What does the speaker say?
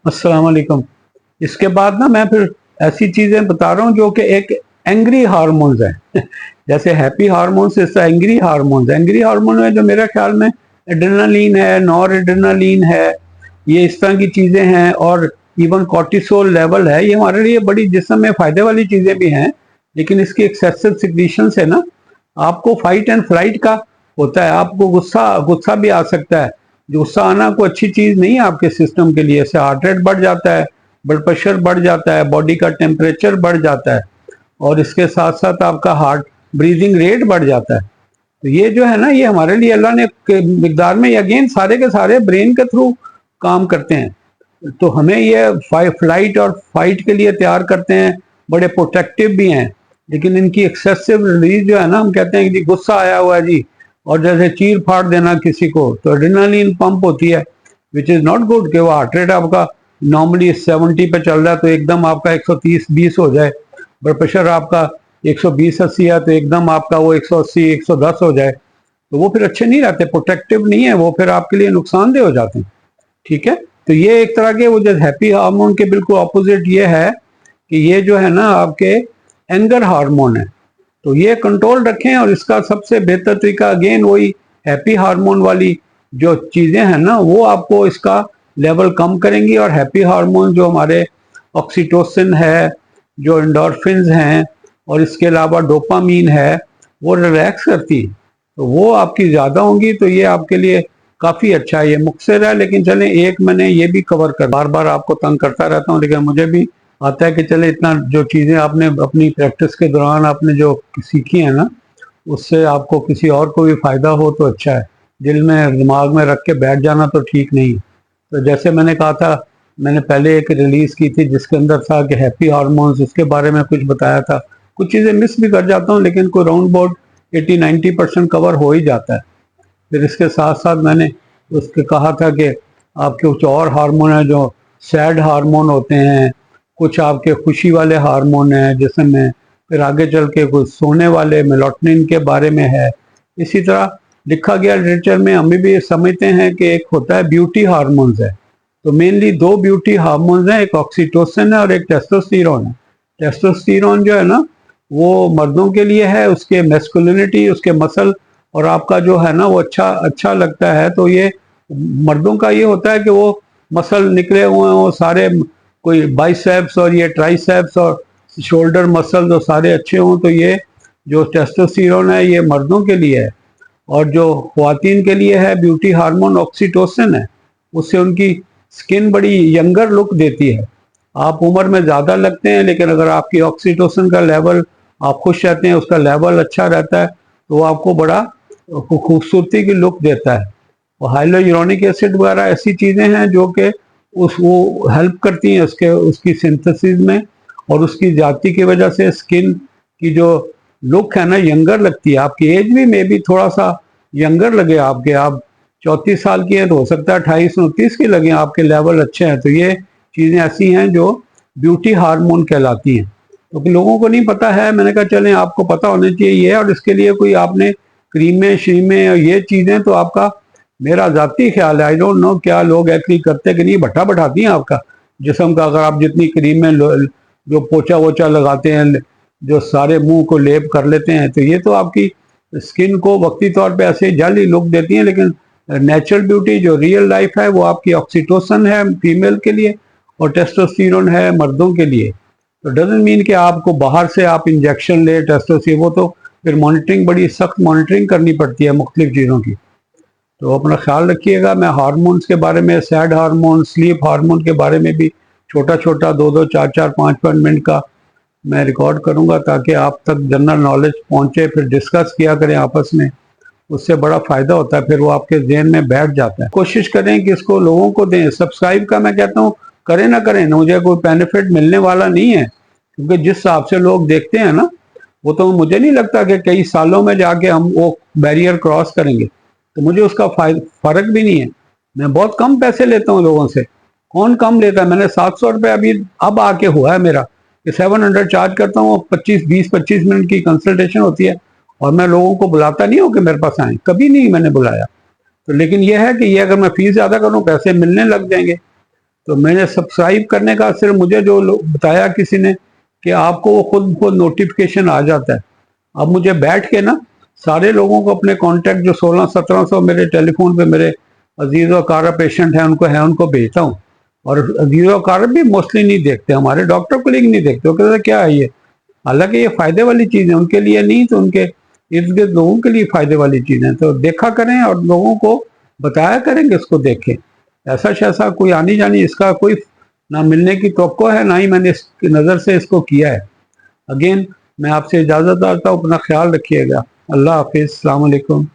अस्सलाम वालेकुम। इसके बाद ना मैं फिर ऐसी चीज़ें बता रहा हूँ जो कि एक एंग्री हार्मोन्स हैं जैसे हैप्पी हार्मोन्स इस एंग्री हार्मोन्स। एंग्री हार्मोन में जो मेरे ख्याल में एड्रेनालिन है, नॉर एड्रेनालिन है, ये इस तरह की चीज़ें हैं, और इवन कॉर्टिसोल लेवल है। ये हमारे लिए बड़ी जिस्म में फ़ायदे वाली चीज़ें भी हैं, लेकिन इसकी एक्सेसिव सिक्रीशन से ना आपको फाइट एंड फ्लाइट का होता है। आपको गुस्सा गुस्सा भी आ सकता है। गुस्सा आना कोई अच्छी चीज़ नहीं है आपके सिस्टम के लिए। इससे हार्ट रेट बढ़ जाता है, ब्लड प्रेशर बढ़ जाता है, बॉडी का टेम्परेचर बढ़ जाता है, और इसके साथ साथ आपका हार्ट ब्रीदिंग रेट बढ़ जाता है। तो ये जो है ना, ये हमारे लिए अल्लाह ने मिकदार में अगेन सारे के सारे ब्रेन के थ्रू काम करते हैं। तो हमें ये फ्लाइट और फाइट के लिए तैयार करते हैं, बड़े प्रोटेक्टिव भी हैं। लेकिन इनकी एक्सेसिव रिलीज जो है ना, हम कहते हैं कि जी गुस्सा आया हुआ है जी, और जैसे चीर फाड़ देना किसी को, तो एड्रेनालिन पंप होती है, विच इज़ नॉट गुड। कि वो हार्ट रेट आपका नॉर्मली 70 पे चल रहा है तो एकदम आपका 130-20 हो जाए। ब्लड प्रेशर आपका 120-80 है तो एकदम आपका वो 180-110 हो जाए, तो वो फिर अच्छे नहीं रहते, प्रोटेक्टिव नहीं है वो, फिर आपके लिए नुकसानदेह हो जाते हैं। ठीक है, तो ये एक तरह के वो जो हैप्पी हार्मोन के बिल्कुल ऑपोजिट ये है कि ये जो है ना आपके एंगर हार्मोन है। तो ये कंट्रोल रखें, और इसका सबसे बेहतर तरीका अगेन वही हैप्पी हार्मोन वाली जो चीज़ें हैं ना, वो आपको इसका लेवल कम करेंगी। और हैप्पी हार्मोन जो हमारे ऑक्सीटोसिन है, जो एंडोर्फिन्स हैं, और इसके अलावा डोपामीन है, वो रिलैक्स करती है, तो वो आपकी ज़्यादा होंगी। तो ये आपके लिए काफ़ी अच्छा है। ये मुख्तसर है, लेकिन चलें एक मैंने ये भी कवर कर, बार बार आपको तंग करता रहता हूँ, लेकिन मुझे भी आता है कि चले इतना जो चीज़ें आपने अपनी प्रैक्टिस के दौरान आपने जो सीखी हैं ना, उससे आपको किसी और को भी फ़ायदा हो तो अच्छा है। दिल में दिमाग में रख के बैठ जाना तो ठीक नहीं। तो जैसे मैंने कहा था, मैंने पहले एक रिलीज़ की थी जिसके अंदर था कि हैप्पी हार्मोन्स, उसके बारे में कुछ बताया था। कुछ चीज़ें मिस भी कर जाता हूँ, लेकिन कोई राउंड अबाउट 80-90% कवर हो ही जाता है। फिर इसके साथ साथ मैंने उसके कहा था कि आपके कुछ और हार्मोन हैं जो सैड हार्मोन होते हैं, कुछ आपके खुशी वाले हार्मोन हैं जिसमें फिर आगे चल के कुछ सोने वाले मेलाटोनिन के बारे में है। इसी तरह लिखा गया लिटरेचर में, हम भी समझते हैं कि एक होता है ब्यूटी हार्मोन्स है। तो मेनली दो ब्यूटी हार्मोन्स हैं, एक ऑक्सीटोसिन है और एक टेस्टोस्टेरोन है। टेस्टोस्टेरोन जो है ना, वो मर्दों के लिए है, उसके मैस्कुलिनिटी, उसके मसल और आपका जो है ना वो अच्छा अच्छा लगता है। तो ये मर्दों का ये होता है कि वो मसल निकले हुए हों सारे, कोई बाइसेप्स और ये ट्राइसेप्स और शोल्डर मसल जो सारे अच्छे हों, तो ये जो टेस्टोस्टेरोन है ये मर्दों के लिए है। और जो ख्वातीन के लिए है ब्यूटी हार्मोन ऑक्सीटोसिन है, उससे उनकी स्किन बड़ी यंगर लुक देती है। आप उम्र में ज़्यादा लगते हैं, लेकिन अगर आपकी ऑक्सीटोसिन का लेवल, आप खुश रहते हैं, उसका लेवल अच्छा रहता है, तो वो आपको बड़ा खूबसूरती की लुक देता है। और हाइलोयूरोनिक एसिड वगैरह ऐसी चीज़ें हैं जो कि उस वो हेल्प करती हैं उसके उसकी सिंथेसिस में, और उसकी जाति की वजह से स्किन की जो लुक है ना यंगर लगती है। आपकी एज भी मे बी थोड़ा सा यंगर लगे आपके, आप 34 साल की हैं तो हो सकता है 28-29 की लगे, आपके लेवल अच्छे हैं। तो ये चीज़ें ऐसी हैं जो ब्यूटी हार्मोन कहलाती हैं, क्योंकि लोगों को नहीं पता है। मैंने कहा चलें आपको पता होना चाहिए ये, और इसके लिए कोई आपने क्रीमें श्रीमें और ये चीज़ें तो आपका, मेरा ज़ाती ख्याल है, आई डोंट नो क्या लोग एग्री करते कि नहीं, भट्टा बैठाती हैं आपका जिस्म का। अगर आप जितनी क्रीमें जो पोछा वोछा लगाते हैं, जो सारे मुंह को लेप कर लेते हैं, तो ये तो आपकी स्किन को वक्ती तौर पे ऐसे जल्दी लुक देती हैं। लेकिन नेचुरल ब्यूटी जो रियल लाइफ है वो आपकी ऑक्सीटोसिन है फीमेल के लिए, और टेस्टोस्टेरोन है मर्दों के लिए। तो डजेंट मीन कि आपको बाहर से आप इंजेक्शन ले टेस्टोस्टेरोन, वो तो फिर मॉनिटरिंग, बड़ी सख्त मॉनिटरिंग करनी पड़ती है मुख्तलिफ चीज़ों की। तो अपना ख्याल रखिएगा। मैं हार्मोन्स के बारे में, सैड हार्मोन, स्लीप हार्मोन के बारे में भी छोटा छोटा 2-2, 4-4, 5-5 मिनट का मैं रिकॉर्ड करूंगा, ताकि आप तक जनरल नॉलेज पहुंचे, फिर डिस्कस किया करें आपस में, उससे बड़ा फ़ायदा होता है, फिर वो आपके जहन में बैठ जाता है। कोशिश करें कि इसको लोगों को दें। सब्सक्राइब का मैं कहता हूँ करें ना करें, मुझे कोई बेनिफिट मिलने वाला नहीं है, क्योंकि जिस हिसाब से लोग देखते हैं ना, वो तो मुझे नहीं लगता कि कई सालों में जाके हम वो बैरियर क्रॉस करेंगे। तो मुझे उसका फ़र्क भी नहीं है। मैं बहुत कम पैसे लेता हूँ लोगों से। कौन कम लेता है? मैंने 700 रुपये अभी अब आके हुआ है मेरा, कि 700 चार्ज करता हूँ। 20-25 मिनट की कंसल्टेशन होती है, और मैं लोगों को बुलाता नहीं हूँ कि मेरे पास आए, कभी नहीं मैंने बुलाया। तो लेकिन यह है कि ये अगर मैं फीस ज़्यादा करूँ पैसे मिलने लग जाएंगे। तो मैंने सब्सक्राइब करने का सिर्फ मुझे जो बताया किसी ने कि आपको वो खुद नोटिफिकेशन आ जाता है। अब मुझे बैठ के ना सारे लोगों को अपने कांटेक्ट जो 1600-1700 मेरे टेलीफोन पे मेरे अजीज और कार पेशेंट हैं उनको भेजता हूँ। और अजीज और कार भी मोस्टली नहीं देखते, हमारे डॉक्टर कोलिग नहीं देखते, वो कहते हैं क्या है ये। हालांकि ये फायदे वाली चीज़ है, उनके लिए नहीं तो उनके इर्द गिर्द लोगों के लिए फायदे वाली चीज़ है। तो देखा करें और लोगों को बताया करेंगे, इसको देखें। ऐसा शैसा कोई आनी जानी इसका कोई ना मिलने की तवक्को है, ना ही मैंने इसकी नज़र से इसको किया है। अगेन मैं आपसे इजाज़त चाहता हूँ, अपना ख्याल रखिएगा। अल्लाह हाफिज़, अस्सलाम वालेकुम।